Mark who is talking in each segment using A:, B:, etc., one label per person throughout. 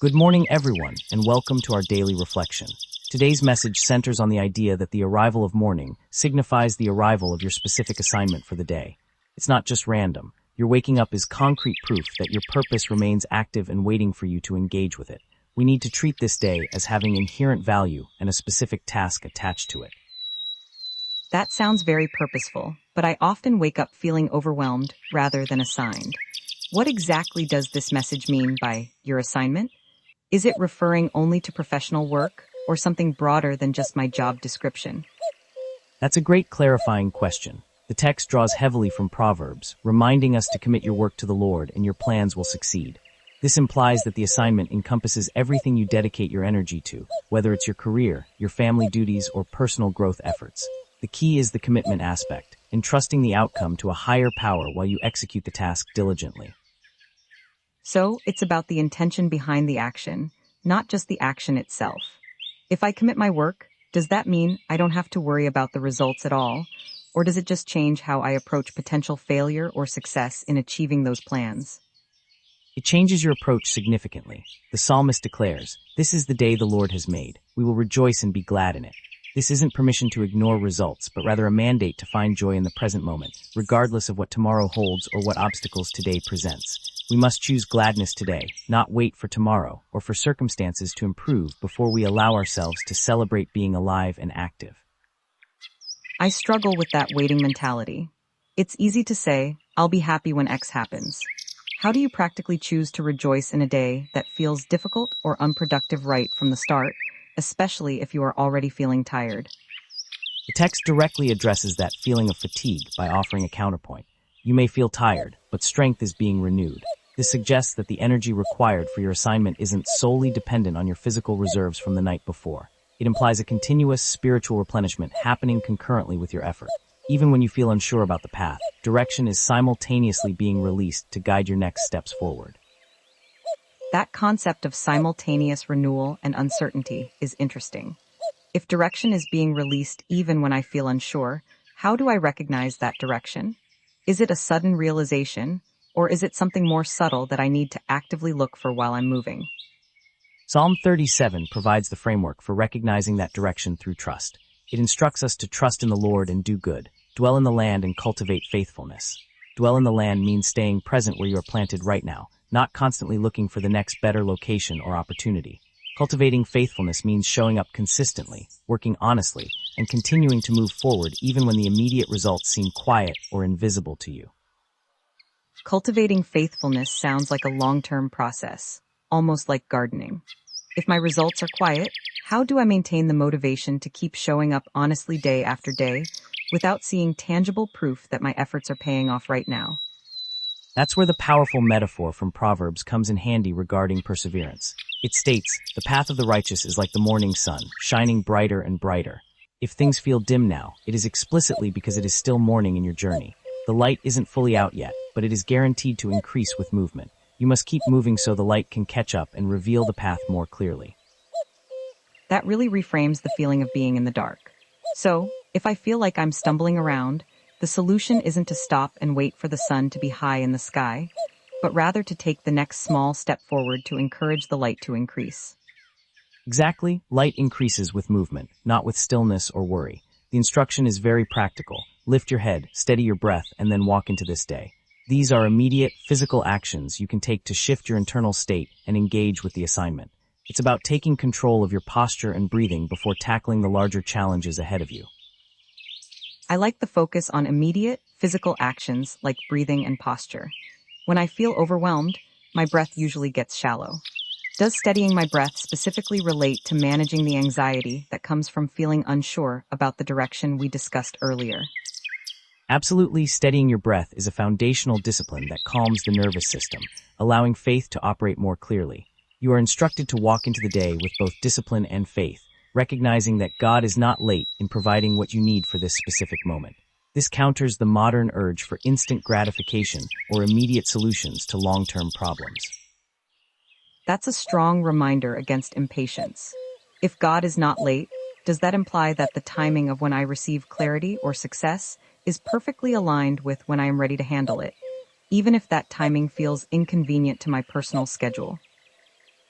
A: Good morning, everyone, and welcome to our daily reflection. Today's message centers on the idea that the arrival of morning signifies the arrival of your specific assignment for the day. It's not just random. Your waking up is concrete proof that your purpose remains active and waiting for you to engage with it. We need to treat this day as having inherent value and a specific task attached to it.
B: That sounds very purposeful, but I often wake up feeling overwhelmed rather than assigned. What exactly does this message mean by your assignment? Is it referring only to professional work or something broader than just my job description?
A: That's a great clarifying question. The text draws heavily from Proverbs, reminding us to commit your work to the Lord and your plans will succeed. This implies that the assignment encompasses everything you dedicate your energy to, whether it's your career, your family duties, or personal growth efforts. The key is the commitment aspect, entrusting the outcome to a higher power while you execute the task diligently.
B: So, it's about the intention behind the action, not just the action itself. If I commit my work, does that mean I don't have to worry about the results at all? Or does it just change how I approach potential failure or success in achieving those plans?
A: It changes your approach significantly. The psalmist declares, "This is the day the Lord has made. We will rejoice and be glad in it." This isn't permission to ignore results, but rather a mandate to find joy in the present moment, regardless of what tomorrow holds or what obstacles today presents. We must choose gladness today, not wait for tomorrow or for circumstances to improve before we allow ourselves to celebrate being alive and active.
B: I struggle with that waiting mentality. It's easy to say, I'll be happy when X happens. How do you practically choose to rejoice in a day that feels difficult or unproductive right from the start, especially if you are already feeling tired?
A: The text directly addresses that feeling of fatigue by offering a counterpoint. You may feel tired, but strength is being renewed. This suggests that the energy required for your assignment isn't solely dependent on your physical reserves from the night before. It implies a continuous spiritual replenishment happening concurrently with your effort. Even when you feel unsure about the path, direction is simultaneously being released to guide your next steps forward.
B: That concept of simultaneous renewal and uncertainty is interesting. If direction is being released even when I feel unsure, how do I recognize that direction? Is it a sudden realization, or is it something more subtle that I need to actively look for while I'm moving?
A: Psalm 37 provides the framework for recognizing that direction through trust. It instructs us to trust in the Lord and do good, dwell in the land and cultivate faithfulness. Dwell in the land means staying present where you are planted right now, not constantly looking for the next better location or opportunity. Cultivating faithfulness means showing up consistently, working honestly, and continuing to move forward even when the immediate results seem quiet or invisible to you.
B: Cultivating faithfulness sounds like a long-term process, almost like gardening. If my results are quiet, how do I maintain the motivation to keep showing up honestly day after day without seeing tangible proof that my efforts are paying off right now?
A: That's where the powerful metaphor from Proverbs comes in handy regarding perseverance. It states, "The path of the righteous is like the morning sun, shining brighter and brighter." If things feel dim now, it is explicitly because it is still morning in your journey. The light isn't fully out yet, but it is guaranteed to increase with movement. You must keep moving so the light can catch up and reveal the path more clearly.
B: That really reframes the feeling of being in the dark. So, if I feel like I'm stumbling around, the solution isn't to stop and wait for the sun to be high in the sky, but rather to take the next small step forward to encourage the light to increase.
A: Exactly, light increases with movement, not with stillness or worry. The instruction is very practical. Lift your head, steady your breath, and then walk into this day. These are immediate, physical actions you can take to shift your internal state and engage with the assignment. It's about taking control of your posture and breathing before tackling the larger challenges ahead of you.
B: I like the focus on immediate, physical actions like breathing and posture. When I feel overwhelmed, my breath usually gets shallow. Does steadying my breath specifically relate to managing the anxiety that comes from feeling unsure about the direction we discussed earlier?
A: Absolutely, steadying your breath is a foundational discipline that calms the nervous system, allowing faith to operate more clearly. You are instructed to walk into the day with both discipline and faith, recognizing that God is not late in providing what you need for this specific moment. This counters the modern urge for instant gratification or immediate solutions to long-term problems.
B: That's a strong reminder against impatience. If God is not late, does that imply that the timing of when I receive clarity or success is perfectly aligned with when I am ready to handle it, even if that timing feels inconvenient to my personal schedule?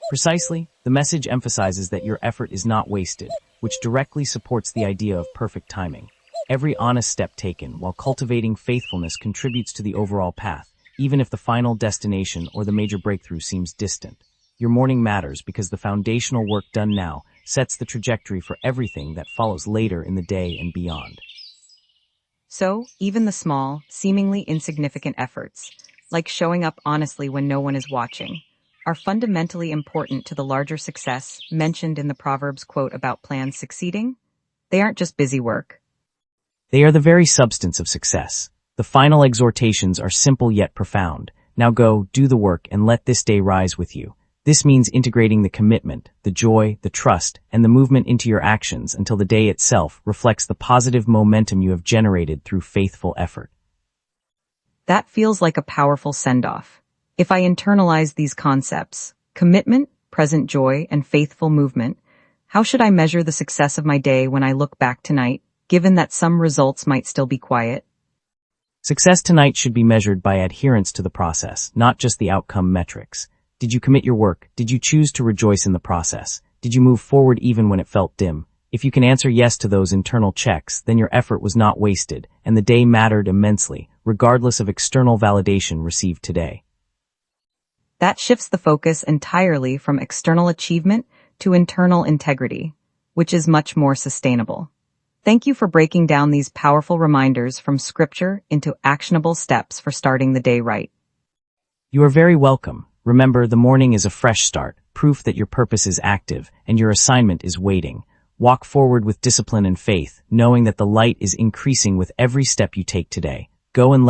A: Precisely, the message emphasizes that your effort is not wasted, which directly supports the idea of perfect timing. Every honest step taken while cultivating faithfulness contributes to the overall path, even if the final destination or the major breakthrough seems distant. Your morning matters because the foundational work done now sets the trajectory for everything that follows later in the day and beyond.
B: So, even the small, seemingly insignificant efforts, like showing up honestly when no one is watching, are fundamentally important to the larger success mentioned in the Proverbs quote about plans succeeding. They aren't just busy work.
A: They are the very substance of success. The final exhortations are simple yet profound. Now go, do the work, and let this day rise with you. This means integrating the commitment, the joy, the trust, and the movement into your actions until the day itself reflects the positive momentum you have generated through faithful effort.
B: That feels like a powerful send-off. If I internalize these concepts, commitment, present joy, and faithful movement, how should I measure the success of my day when I look back tonight, given that some results might still be quiet?
A: Success tonight should be measured by adherence to the process, not just the outcome metrics. Did you commit your work? Did you choose to rejoice in the process? Did you move forward even when it felt dim? If you can answer yes to those internal checks, then your effort was not wasted, and the day mattered immensely, regardless of external validation received today.
B: That shifts the focus entirely from external achievement to internal integrity, which is much more sustainable. Thank you for breaking down these powerful reminders from Scripture into actionable steps for starting the day right.
A: You are very welcome. Remember, the morning is a fresh start, proof that your purpose is active and your assignment is waiting. Walk forward with discipline and faith, knowing that the light is increasing with every step you take today. Go and let